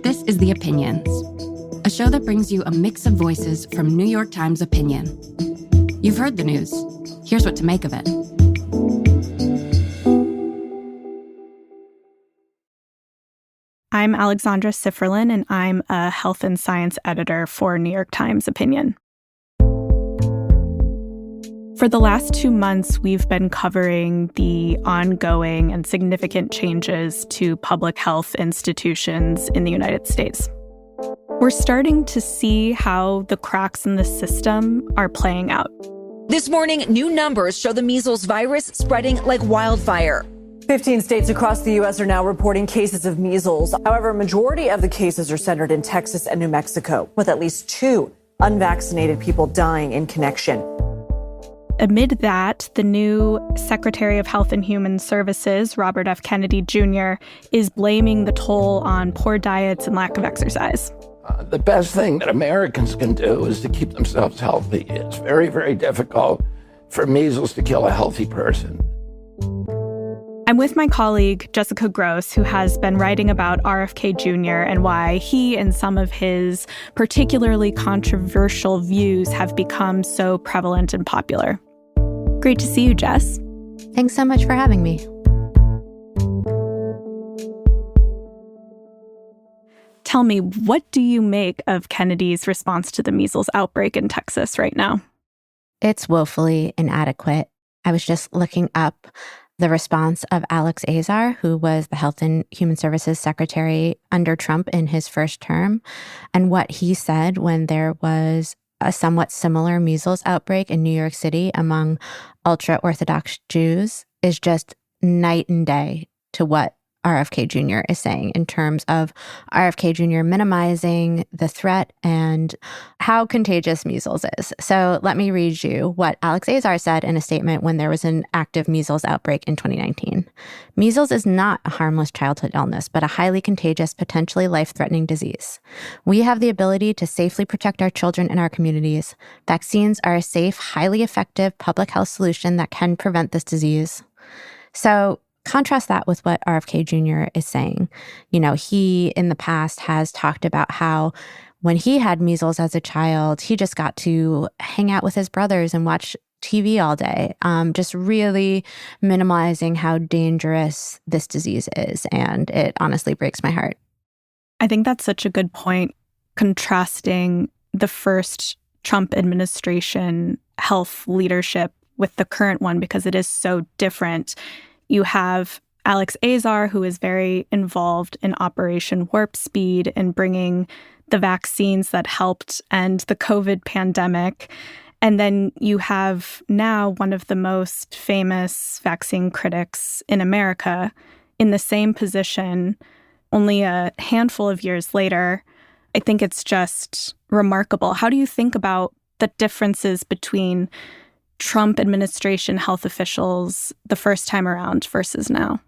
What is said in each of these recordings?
This is The Opinions, a show that brings you a mix of voices from New York Times Opinion. You've heard the news. Here's what to make of it. I'm Alexandra Sifferlin, and I'm a health and science editor for New York Times Opinion. For the last 2 months, we've been covering the ongoing and significant changes to public health institutions in the United States. We're starting to see how the cracks in the system are playing out. This morning, new numbers show the measles virus spreading like wildfire. 15 states across the U.S. are now reporting cases of measles. However, a majority of the cases are centered in Texas and New Mexico, with at least 2 unvaccinated people dying in connection. Amid that, the new Secretary of Health and Human Services, Robert F. Kennedy Jr., is blaming the toll on poor diets and lack of exercise. The best thing that Americans can do is to keep themselves healthy. It's very, very difficult for measles to kill a healthy person. I'm with my colleague, Jessica Grose, who has been writing about RFK Jr. and why he and some of his particularly controversial views have become so prevalent and popular. Great to see you, Jess. Thanks so much for having me. Tell me, what do you make of Kennedy's response to the measles outbreak in Texas right now? It's woefully inadequate. I was just looking up the response of Alex Azar, who was the Health and Human Services Secretary under Trump in his first term, and what he said when there was a somewhat similar measles outbreak in New York City among ultra-Orthodox Jews is just night and day to what RFK Jr. is saying in terms of RFK Jr. minimizing the threat and how contagious measles is. So let me read you what Alex Azar said in a statement when there was an active measles outbreak in 2019. Measles is not a harmless childhood illness, but a highly contagious, potentially life-threatening disease. We have the ability to safely protect our children and our communities. Vaccines are a safe, highly effective public health solution that can prevent this disease. So contrast that with what RFK Jr. is saying. You know, he in the past has talked about how when he had measles as a child, he just got to hang out with his brothers and watch TV all day, just really minimizing how dangerous this disease is. And it honestly breaks my heart. I think that's such a good point, contrasting the first Trump administration health leadership with the current one, because it is so different. You have Alex Azar, who is very involved in Operation Warp Speed and bringing the vaccines that helped end the COVID pandemic. And then you have now one of the most famous vaccine critics in America in the same position only a handful of years later. I think it's just remarkable. How do you think about the differences between Trump administration health officials the first time around versus now?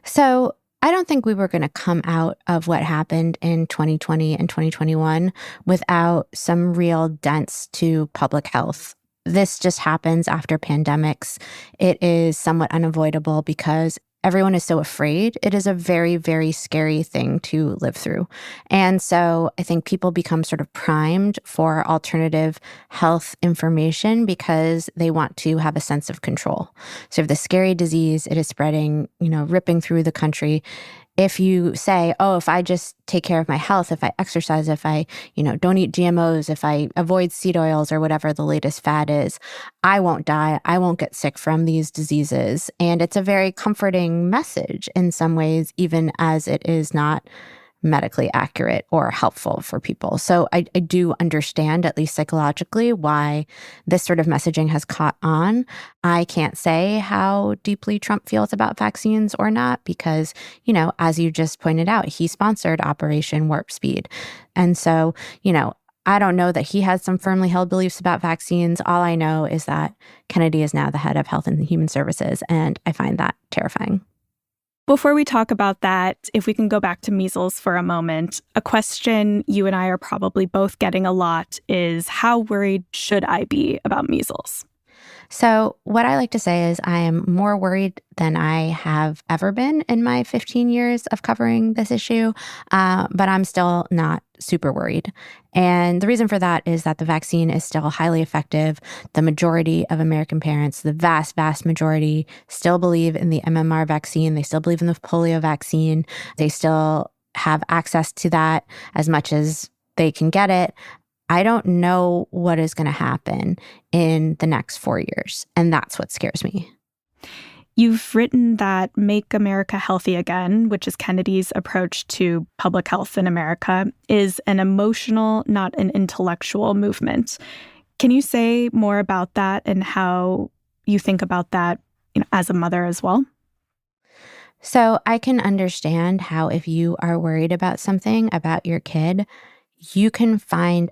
So I don't think we were going to come out of what happened in 2020 and 2021 without some real dents to public health. This just happens after pandemics. It is somewhat unavoidable because everyone is so afraid. It is a very, very scary thing to live through. And so I think people become sort of primed for alternative health information because they want to have a sense of control. So if the scary disease, it is spreading, ripping through the country. If you say, oh, if I just take care of my health, if I exercise, if I, don't eat GMOs, if I avoid seed oils or whatever the latest fad is, I won't die. I won't get sick from these diseases. And it's a very comforting message in some ways, even as it is not medically accurate or helpful for people. So I do understand, at least psychologically, why this sort of messaging has caught on. I can't say how deeply Trump feels about vaccines or not because, as you just pointed out, he sponsored Operation Warp Speed. And so, I don't know that he has some firmly held beliefs about vaccines. All I know is that Kennedy is now the head of Health and Human Services, and I find that terrifying. Before we talk about that, if we can go back to measles for a moment, a question you and I are probably both getting a lot is, how worried should I be about measles? So, what I like to say is I am more worried than I have ever been in my 15 years of covering this issue, but I'm still not super worried. And the reason for that is that the vaccine is still highly effective. The majority of American parents, the vast, vast majority, still believe in the MMR vaccine. They still believe in the polio vaccine. They still have access to that as much as they can get it. I don't know what is going to happen in the next 4 years. And that's what scares me. You've written that Make America Healthy Again, which is Kennedy's approach to public health in America, is an emotional, not an intellectual movement. Can you say more about that and how you think about that, as a mother as well? So I can understand how if you are worried about something about your kid, you can find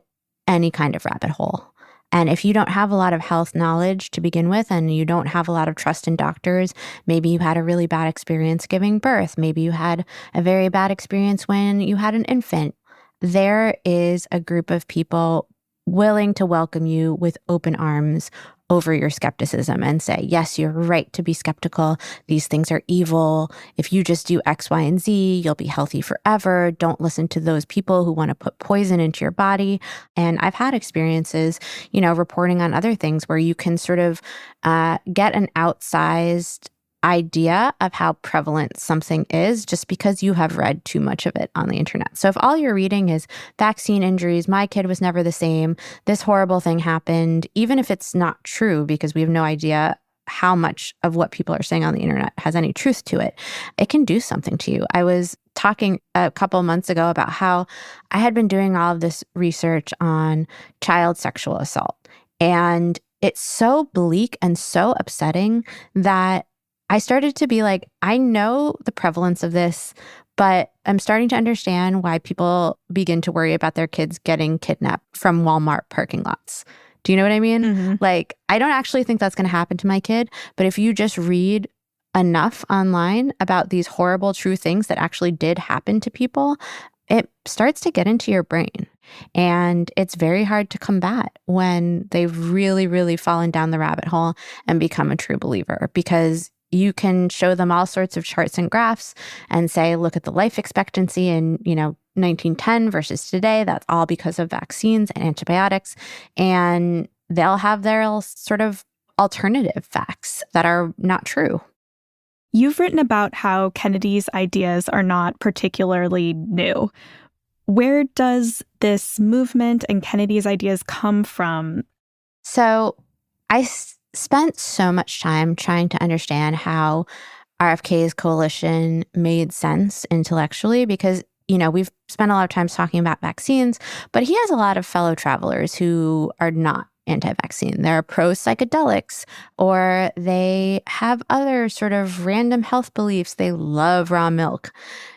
any kind of rabbit hole. And if you don't have a lot of health knowledge to begin with, and you don't have a lot of trust in doctors, maybe you had a really bad experience giving birth, maybe you had a very bad experience when you had an infant, there is a group of people willing to welcome you with open arms over your skepticism and say, yes, you're right to be skeptical. These things are evil. If you just do X, Y, and Z, you'll be healthy forever. Don't listen to those people who want to put poison into your body. And I've had experiences, reporting on other things where you can sort of get an outsized idea of how prevalent something is just because you have read too much of it on the internet. So if all you're reading is vaccine injuries, my kid was never the same, this horrible thing happened, even if it's not true because we have no idea how much of what people are saying on the internet has any truth to it, it can do something to you. I was talking a couple months ago about how I had been doing all of this research on child sexual assault. And it's so bleak and so upsetting that I started to be like, I know the prevalence of this, but I'm starting to understand why people begin to worry about their kids getting kidnapped from Walmart parking lots. Do you know what I mean? Mm-hmm. Like, I don't actually think that's going to happen to my kid, but if you just read enough online about these horrible true things that actually did happen to people, it starts to get into your brain. And it's very hard to combat when they've really, really fallen down the rabbit hole and become a true believer, because you can show them all sorts of charts and graphs and say, look at the life expectancy in, 1910 versus today. That's all because of vaccines and antibiotics. And they'll have their sort of alternative facts that are not true. You've written about how Kennedy's ideas are not particularly new. Where does this movement and Kennedy's ideas come from? So I spent so much time trying to understand how RFK's coalition made sense intellectually because, we've spent a lot of time talking about vaccines, but he has a lot of fellow travelers who are not anti-vaccine. They're pro-psychedelics, or they have other sort of random health beliefs. They love raw milk.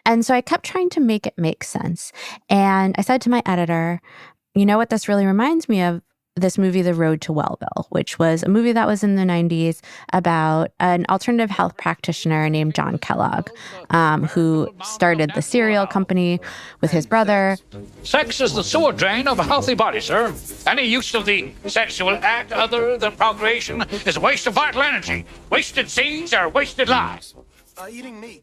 And so I kept trying to make it make sense. And I said to my editor, you know what this really reminds me of? This movie, The Road to Wellville, which was a movie that was in the 90s about an alternative health practitioner named John Kellogg, who started the cereal company with his brother. Sex is the sewer drain of a healthy body, sir. Any use of the sexual act other than procreation is a waste of vital energy. Wasted seeds are wasted lives.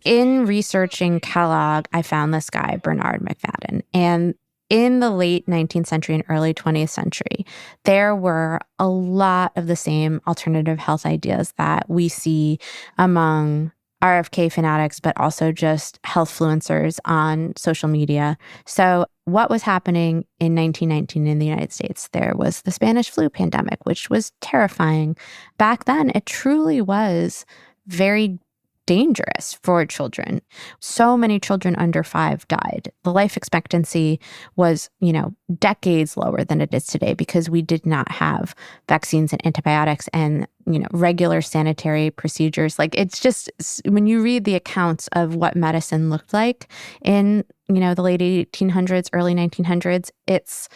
In researching Kellogg, I found this guy, Bernard McFadden, and in the late 19th century and early 20th century, there were a lot of the same alternative health ideas that we see among RFK fanatics, but also just health influencers on social media. So what was happening in 1919 in the United States? There was the Spanish flu pandemic, which was terrifying. Back then, it truly was very dangerous for children. So many children under 5 died. The life expectancy was, decades lower than it is today because we did not have vaccines and antibiotics and, regular sanitary procedures. Like, it's just, when you read the accounts of what medicine looked like in, the late 1800s, early 1900s, it's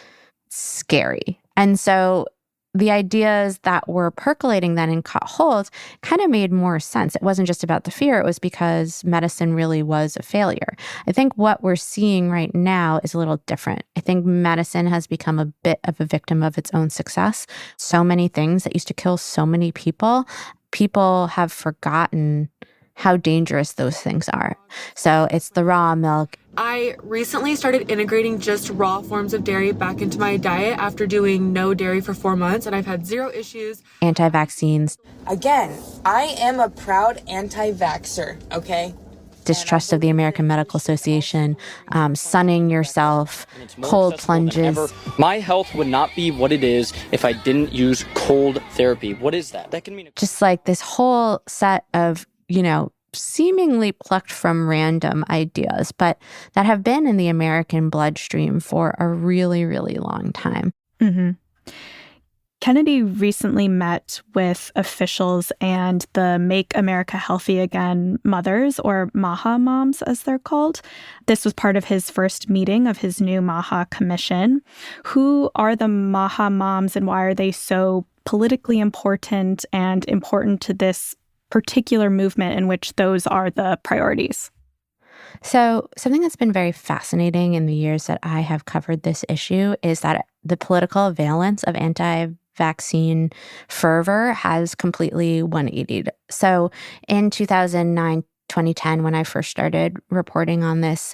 scary. And so the ideas that were percolating then and caught hold kind of made more sense. It wasn't just about the fear. It was because medicine really was a failure. I think what we're seeing right now is a little different. I think medicine has become a bit of a victim of its own success. So many things that used to kill so many people have forgotten how dangerous those things are. So it's the raw milk. I recently started integrating just raw forms of dairy back into my diet after doing no dairy for 4 months, and I've had zero issues. Anti-vaccines. Again, I am a proud anti-vaxxer, okay? Distrust of the American Medical Association, sunning yourself, cold plunges. My health would not be what it is if I didn't use cold therapy. What is that? That can mean just like this whole set of, seemingly plucked from random ideas, but that have been in the American bloodstream for a really, really long time. Mm-hmm. Kennedy recently met with officials and the Make America Healthy Again mothers, or Maha moms as they're called. This was part of his first meeting of his new Maha commission. Who are the Maha moms and why are they so politically important and important to this particular movement in which those are the priorities? So something that's been very fascinating in the years that I have covered this issue is that the political valence of anti-vaccine fervor has completely 180'd. So in 2009, 2010, when I first started reporting on this,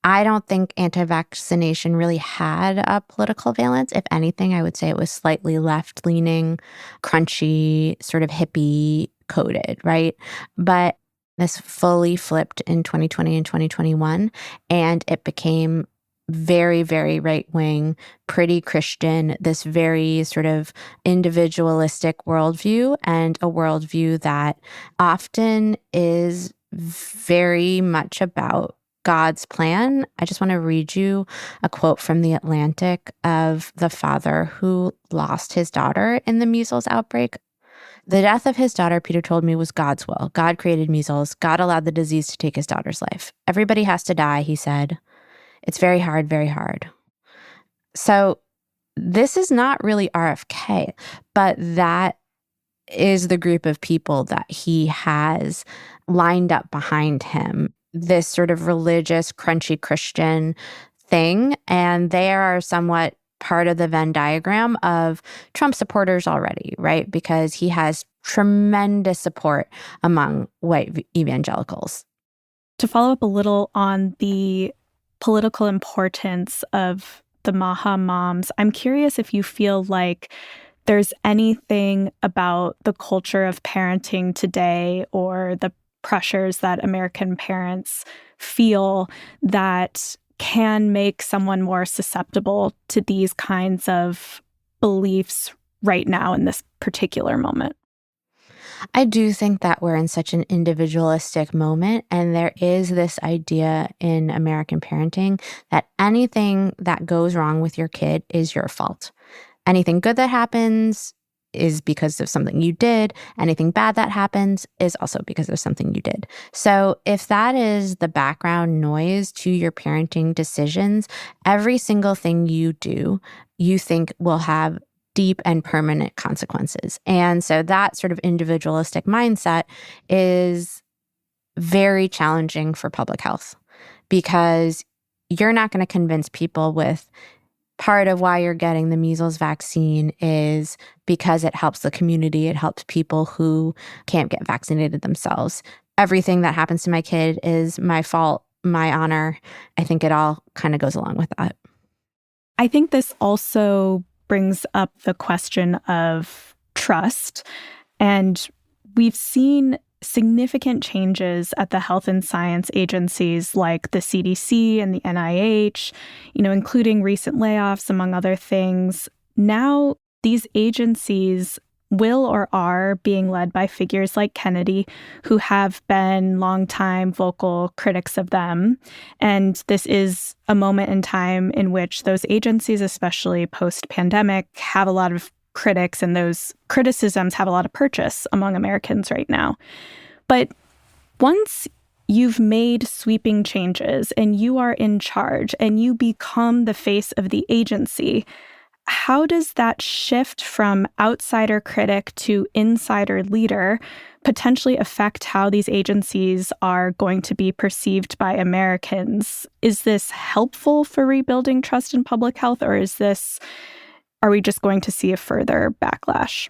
I don't think anti-vaccination really had a political valence. If anything, I would say it was slightly left-leaning, crunchy, sort of hippie coded, right? But this fully flipped in 2020 and 2021, and it became very, very right-wing, pretty Christian, this very sort of individualistic worldview, and a worldview that often is very much about God's plan. I just want to read you a quote from The Atlantic of the father who lost his daughter in the measles outbreak. "The death of his daughter, Peter told me, was God's will. God created measles. God allowed the disease to take his daughter's life. Everybody has to die," he said. "It's very hard, very hard." So this is not really RFK, but that is the group of people that he has lined up behind him. This sort of religious, crunchy Christian thing. And they are somewhat part of the Venn diagram of Trump supporters already, right? Because he has tremendous support among white evangelicals. To follow up a little on the political importance of the Maha moms, I'm curious if you feel like there's anything about the culture of parenting today or the pressures that American parents feel that can make someone more susceptible to these kinds of beliefs right now in this particular moment. I do think that we're in such an individualistic moment, and there is this idea in American parenting that anything that goes wrong with your kid is your fault. Anything good that happens is because of something you did. Anything bad that happens is also because of something you did. So if that is the background noise to your parenting decisions, every single thing you do, you think will have deep and permanent consequences. And so that sort of individualistic mindset is very challenging for public health because you're not going to convince people with part of why you're getting the measles vaccine is because it helps the community. It helps people who can't get vaccinated themselves. Everything that happens to my kid is my fault, my honor. I think it all kind of goes along with that. I think this also brings up the question of trust. And we've seen significant changes at the health and science agencies like the CDC and the NIH, including recent layoffs, among other things. Now, these agencies will or are being led by figures like Kennedy, who have been longtime vocal critics of them. And this is a moment in time in which those agencies, especially post-pandemic, have a lot of critics, and those criticisms have a lot of purchase among Americans right now. But once you've made sweeping changes and you are in charge and you become the face of the agency, how does that shift from outsider critic to insider leader potentially affect how these agencies are going to be perceived by Americans? Is this helpful for rebuilding trust in public health, or are we just going to see a further backlash?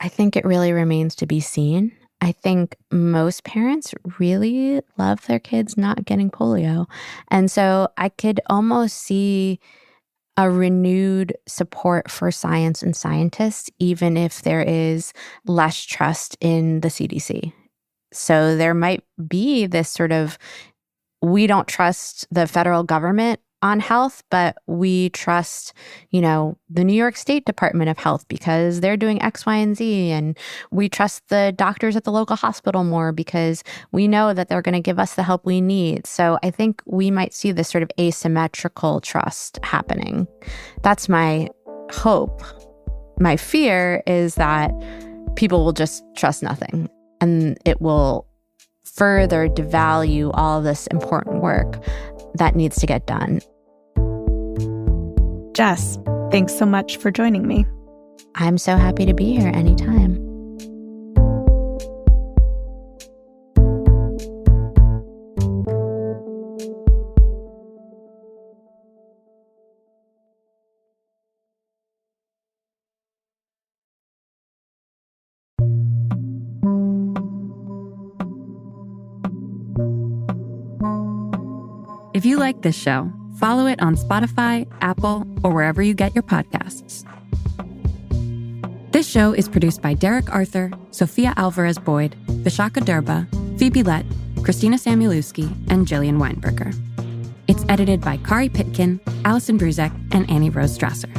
I think it really remains to be seen. I think most parents really love their kids not getting polio. And so I could almost see a renewed support for science and scientists, even if there is less trust in the CDC. So there might be this sort of, we don't trust the federal government on health, but we trust, the New York State Department of Health because they're doing X, Y, and Z. And we trust the doctors at the local hospital more because we know that they're going to give us the help we need. So I think we might see this sort of asymmetrical trust happening. That's my hope. My fear is that people will just trust nothing, and it will further devalue all this important work that needs to get done. Jess, thanks so much for joining me. I'm so happy to be here anytime. If you like this show, follow it on Spotify, Apple, or wherever you get your podcasts. This show is produced by Derek Arthur, Sophia Alvarez-Boyd, Vishaka Durba, Phoebe Lett, Christina Samuelewski, and Jillian Weinberger. It's edited by Kari Pitkin, Allison Bruzek, and Annie Rose Strasser.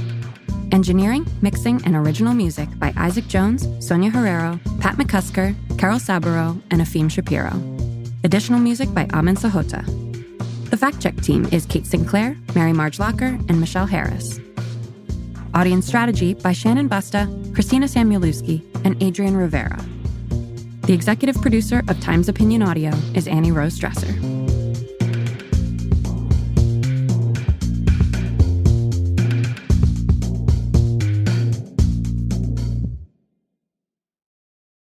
Engineering, mixing, and original music by Isaac Jones, Sonia Herrero, Pat McCusker, Carol Saburo, and Afim Shapiro. Additional music by Amin Sahota. The fact-check team is Kate Sinclair, Mary Marge Locker, and Michelle Harris. Audience strategy by Shannon Busta, Christina Samuelewski, and Adrian Rivera. The executive producer of Times Opinion Audio is Annie Rose Strasser.